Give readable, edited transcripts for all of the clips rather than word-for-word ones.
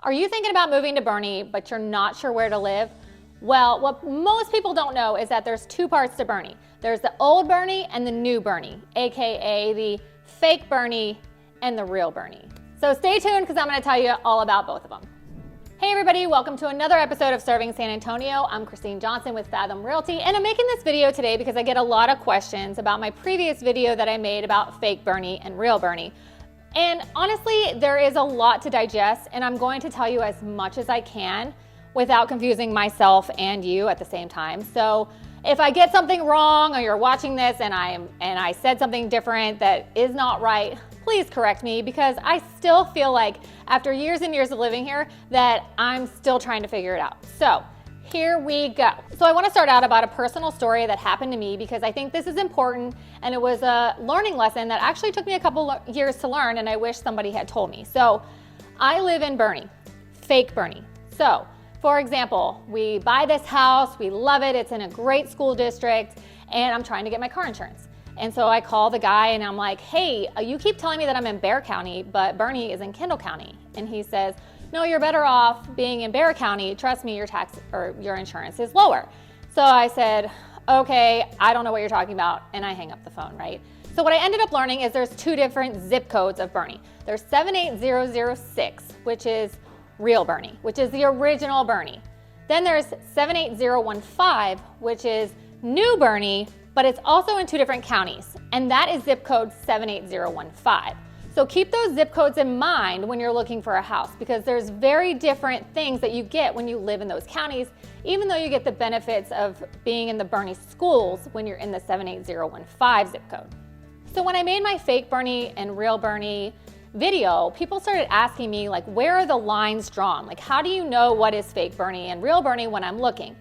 Are you thinking about moving to Boerne, but you're not sure where to live? Well, what most people don't know is that there's two parts to Boerne. There's the old Boerne and the new Boerne, AKA the fake Boerne and the real Boerne. So stay tuned because I'm going to tell you all about both of them. Hey everybody, welcome to another episode of Serving San Antonio. I'm Christine Johnson with Fathom Realty, and I'm making this video today because I get a lot of questions about my previous video that I made about fake Boerne and real Boerne. And honestly, there is a lot to digest, and I'm going to tell you as much as I can without confusing myself and you at the same time. So if I get something wrong or you're watching this and I said something different that is not right, please correct me, because I still feel like after years and years of living here that I'm still trying to figure it out. So here we go. So I want to start out about a personal story that happened to me because I think this is important, and it was a learning lesson that actually took me a couple years to learn, and I wish somebody had told me. So I live in Boerne, fake Boerne. So for example, we buy this house, we love it, it's in a great school district, and I'm trying to get my car insurance. And so I call the guy and I'm like, hey, you keep telling me that I'm in Bexar County, but Boerne is in Kendall County. And he says, no, you're better off being in Bexar County. Trust me, your tax or your insurance is lower. So I said, okay, I don't know what you're talking about. And I hang up the phone, right? So what I ended up learning is there's two different zip codes of Boerne. There's 78006, which is real Boerne, which is the original Boerne. Then there's 78015, which is new Boerne, but it's also in two different counties, and that is zip code 78015. So keep those zip codes in mind when you're looking for a house, because there's very different things that you get when you live in those counties, even though you get the benefits of being in the Boerne schools when you're in the 78015 zip code. So when I made my fake Boerne and real Boerne video, people started asking me, like, where are the lines drawn? Like, how do you know what is fake Boerne and real Boerne when I'm looking?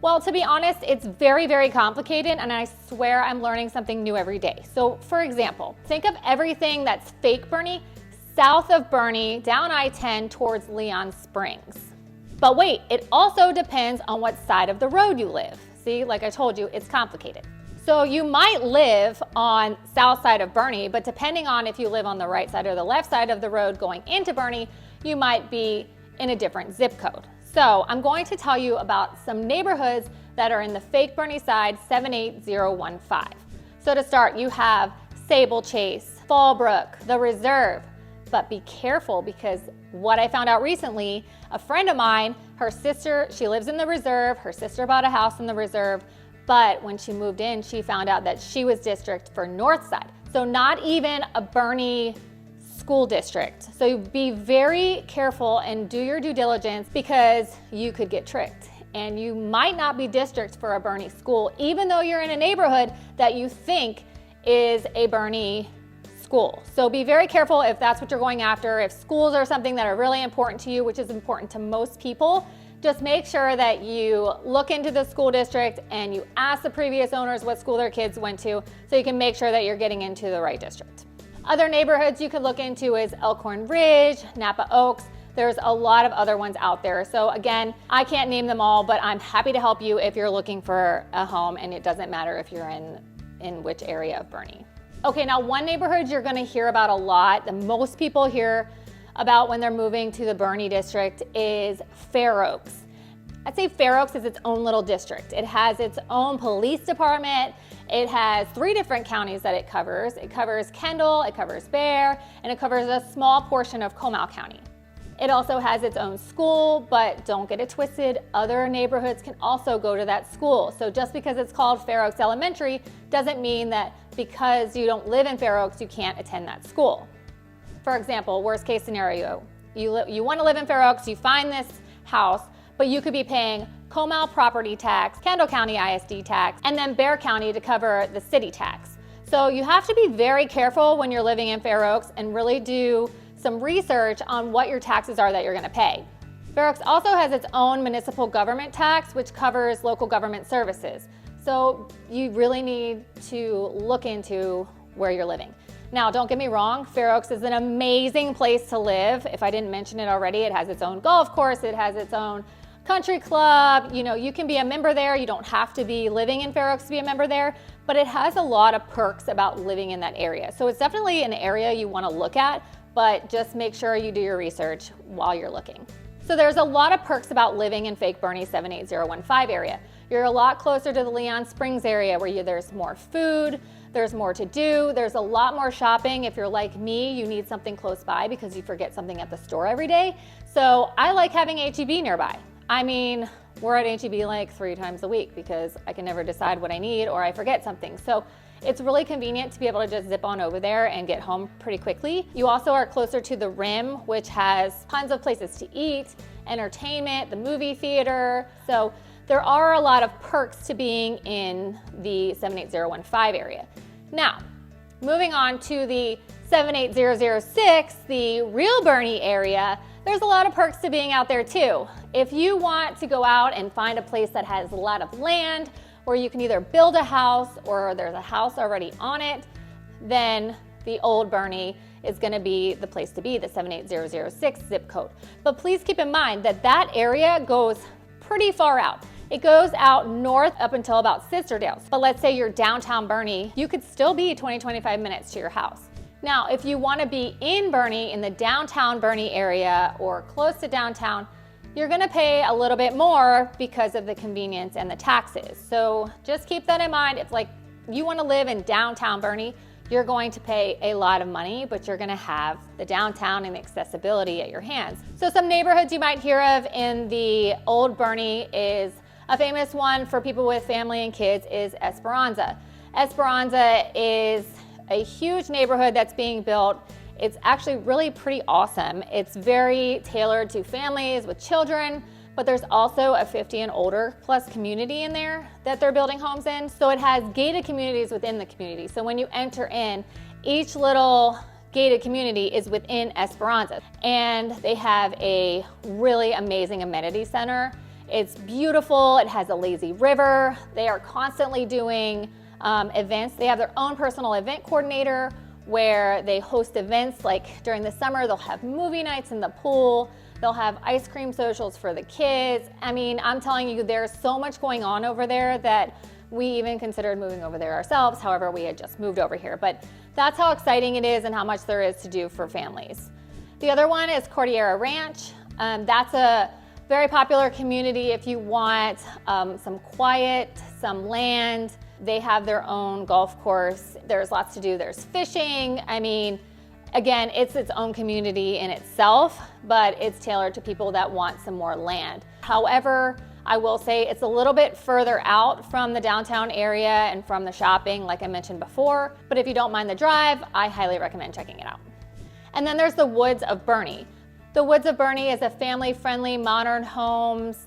Well, to be honest, it's very, very complicated, and I swear I'm learning something new every day. So for example, think of everything that's fake Boerne south of Boerne, down I-10 towards Leon Springs. But wait, it also depends on what side of the road you live. See, like I told you, it's complicated. So you might live on south side of Boerne, but depending on if you live on the right side or the left side of the road going into Boerne, you might be in a different zip code. So I'm going to tell you about some neighborhoods that are in the fake Boerne side, 78015. So to start, you have Sable Chase, Fallbrook, The Reserve. But be careful, because what I found out recently, a friend of mine, her sister, she lives in The Reserve, her sister bought a house in The Reserve, but when she moved in, she found out that she was district for North Side. So not even a Boerne school district. So be very careful and do your due diligence, because you could get tricked and you might not be district for a Boerne school, even though you're in a neighborhood that you think is a Boerne school. So be very careful if that's what you're going after. If schools are something that are really important to you, which is important to most people, just make sure that you look into the school district and you ask the previous owners what school their kids went to, so you can make sure that you're getting into the right district. Other neighborhoods you could look into is Elkhorn Ridge, Napa Oaks. There's a lot of other ones out there. So again, I can't name them all, but I'm happy to help you if you're looking for a home, and it doesn't matter if you're in which area of Boerne. Okay, now one neighborhood you're gonna hear about a lot, that most people hear about when they're moving to the Boerne district, is Fair Oaks. I'd say Fair Oaks is its own little district. It has its own police department. It has 3 different counties that it covers. It covers Kendall, it covers Bexar, and it covers a small portion of Comal County. It also has its own school, but don't get it twisted, other neighborhoods can also go to that school. So just because it's called Fair Oaks Elementary doesn't mean that because you don't live in Fair Oaks, you can't attend that school. For example, worst case scenario, you want to live in Fair Oaks, you find this house, but you could be paying Comal property tax, Kendall County ISD tax, and then Bexar County to cover the city tax. So you have to be very careful when you're living in Fair Oaks and really do some research on what your taxes are that you're going to pay. Fair Oaks also has its own municipal government tax, which covers local government services. So you really need to look into where you're living. Now, don't get me wrong, Fair Oaks is an amazing place to live. If I didn't mention it already, it has its own golf course, it has its own country club. You know, you can be a member there. You don't have to be living in Fair Oaks to be a member there, but it has a lot of perks about living in that area. So it's definitely an area you want to look at, but just make sure you do your research while you're looking. So there's a lot of perks about living in fake Boerne 78015 area. You're a lot closer to the Leon Springs area where there's more food, there's more to do, there's a lot more shopping. If you're like me, you need something close by because you forget something at the store every day. So I like having H-E-B nearby. I mean, we're at H-E-B like 3 times a week because I can never decide what I need or I forget something. So it's really convenient to be able to just zip on over there and get home pretty quickly. You also are closer to the Rim, which has tons of places to eat, entertainment, the movie theater. So there are a lot of perks to being in the 78015 area. Now, moving on to the 78006, the real Boerne area, there's a lot of perks to being out there too. If you want to go out and find a place that has a lot of land where you can either build a house or there's a house already on it, then the old Boerne is going to be the place to be, the 78006 zip code. But please keep in mind that that area goes pretty far out. It goes out north up until about Sisterdale. But let's say you're downtown Boerne, you could still be 20-25 minutes to your house. Now, if you want to be in Boerne, in the downtown Boerne area or close to downtown, you're going to pay a little bit more because of the convenience and the taxes. So just keep that in mind. If like you want to live in downtown Boerne, you're going to pay a lot of money, but you're going to have the downtown and accessibility at your hands. So some neighborhoods you might hear of in the old Boerne is a famous one for people with family and kids is Esperanza. Esperanza is a huge neighborhood that's being built. It's actually really pretty awesome. It's very tailored to families with children, but there's also a 50 and older plus community in there that they're building homes in. So it has gated communities within the community. So when you enter in, each little gated community is within Esperanza. And they have a really amazing amenity center. It's beautiful, it has a lazy river. They are constantly doing events. They have their own personal event coordinator where they host events like during the summer, they'll have movie nights in the pool. They'll have ice cream socials for the kids. I mean, I'm telling you, there's so much going on over there that we even considered moving over there ourselves. However, we had just moved over here, but that's how exciting it is and how much there is to do for families. The other one is Cordillera Ranch. That's a very popular community if you want some quiet, some land. They have their own golf course. There's lots to do. There's fishing. I mean, again, it's its own community in itself, but it's tailored to people that want some more land. However, I will say it's a little bit further out from the downtown area and from the shopping, like I mentioned before. But if you don't mind the drive, I highly recommend checking it out. And then there's the Woods of Boerne. The Woods of Boerne is a family-friendly, modern homes,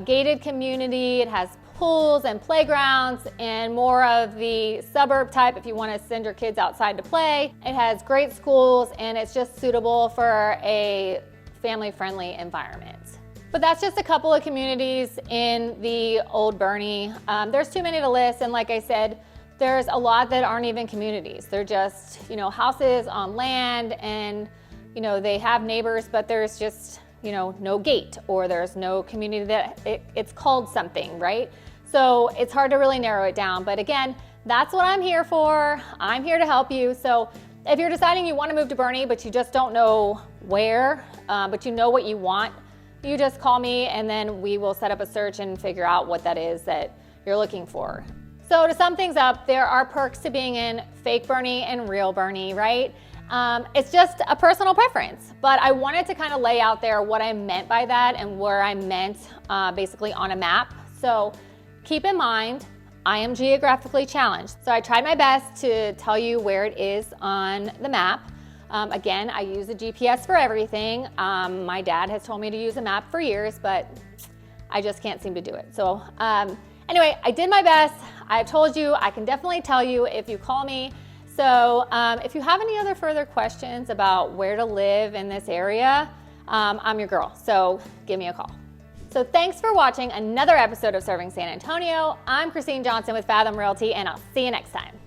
gated community. It has pools and playgrounds and more of the suburb type if you want to send your kids outside to play. It has great schools and it's just suitable for a family-friendly environment. But that's just a couple of communities in the old Boerne. There's too many to list, and like I said, there's a lot that aren't even communities. They're just, houses on land, and they have neighbors, but there's just no gate, or there's no community that it's called something, right? So it's hard to really narrow it down. But again, that's what I'm here for. I'm here to help you. So if you're deciding you want to move to Boerne, but you just don't know where, but you know what you want, you just call me and then we will set up a search and figure out what that is that you're looking for. So to sum things up, there are perks to being in fake Boerne and real Boerne, right? It's just a personal preference, but I wanted to kind of lay out there what I meant by that and where I meant basically on a map. So keep in mind, I am geographically challenged. So I tried my best to tell you where it is on the map. Again, I use a GPS for everything. My dad has told me to use a map for years, but I just can't seem to do it. So anyway, I did my best. I've told you, I can definitely tell you if you call me. So if you have any other further questions about where to live in this area, I'm your girl, so give me a call. So thanks for watching another episode of Serving San Antonio. I'm Christine Johnson with Fathom Realty, and I'll see you next time.